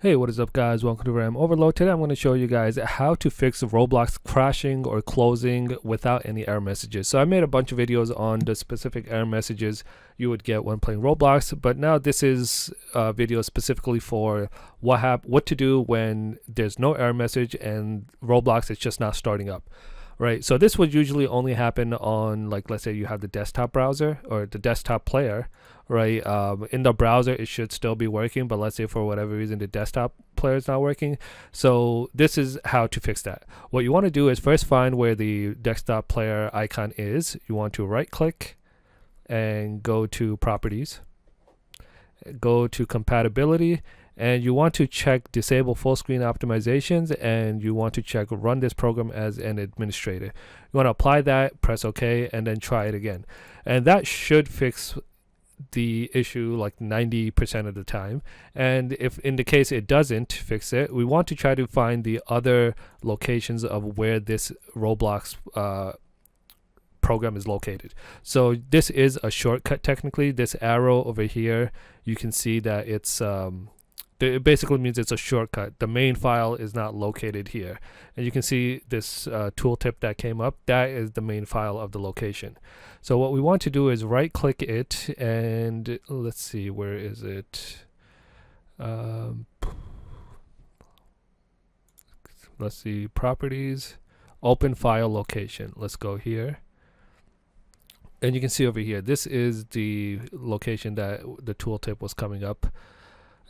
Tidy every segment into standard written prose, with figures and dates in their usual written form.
Hey, what is up guys? Welcome to RAM Overload. Today I'm going to show you guys how to fix Roblox crashing or closing without any error messages. So I made a bunch of videos on the specific error messages you would get when playing Roblox, but now this is a video specifically for what to do when there's no error message and Roblox is just not starting up. Right, so this would usually only happen on, like, let's say you have the desktop browser or the desktop player, right? In the browser it should still be working, but let's say for whatever reason the desktop player is not working. So this is how to fix that. What you want to do is first find where the desktop player icon is. You want to right click and go to properties, go to compatibility, and you want to check disable full screen optimizations, and you want to check run this program as an administrator. You want to apply that, press OK, and then try it again. And that should fix the issue like 90% of the time. And if in the case it doesn't fix it, we want to try to find the other locations of where this Roblox program is located. So this is a shortcut technically. This arrow over here, you can see that it basically means it's a shortcut. The main file is not located here. And you can see this tooltip that came up. That is the main file of the location. So what we want to do is right click it and let's see, where is it? Let's see, properties, open file location. Let's go here. And you can see over here, this is the location that the tooltip was coming up.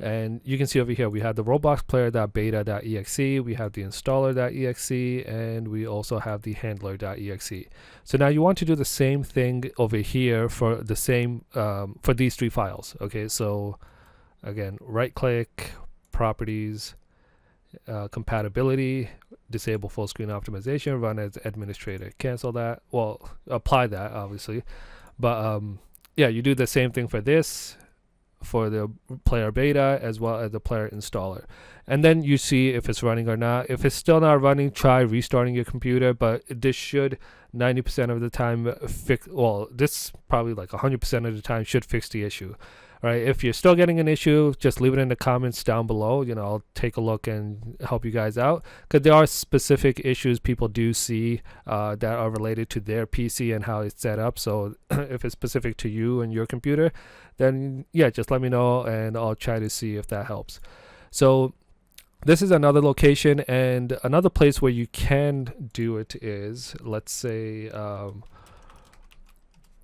And you can see over here we have the Roblox player.beta.exe, we have the installer.exe, and we also have the handler.exe. So now you want to do the same thing over here for the same for these three files. Okay, so again, right click, properties, compatibility, disable full screen optimization, run as administrator. Cancel that, well, apply that obviously, but yeah, you do the same thing for this, for the player beta as well as the player installer, and then you see if it's running or not. If it's still not running, try restarting your computer, but this should 90% of the time fix, well, this probably like 100% of the time should fix the issue. All right, if you're still getting an issue, just leave it in the comments down below. You know, I'll take a look and help you guys out, because there are specific issues people do see that are related to their PC and how it's set up. So if it's specific to you and your computer, then yeah, just let me know and I'll try to see if that helps. So this is another location, and another place where you can do it is, let's say,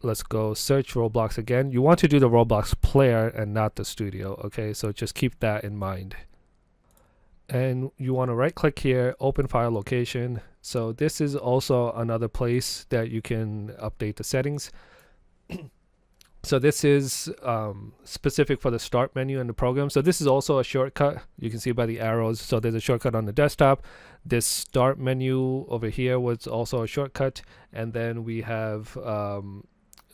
let's go search Roblox again. You want to do the Roblox player and not the studio. Okay, so just keep that in mind. And you want to right click here, open file location. So this is also another place that you can update the settings. So this is specific for the start menu in the program. So this is also a shortcut. You can see by the arrows. So there's a shortcut on the desktop. This start menu over here was also a shortcut. And then we have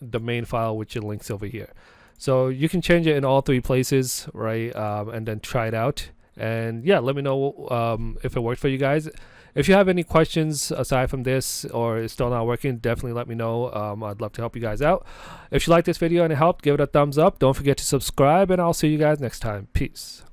the main file, which it links over here. So you can change it in all three places, right? And then try it out. And yeah, let me know if it worked for you guys. If you have any questions aside from this, or it's still not working, definitely let me know. I'd love to help you guys out. If you like this video and it helped, give it a thumbs up. Don't forget to subscribe, and I'll see you guys next time. Peace.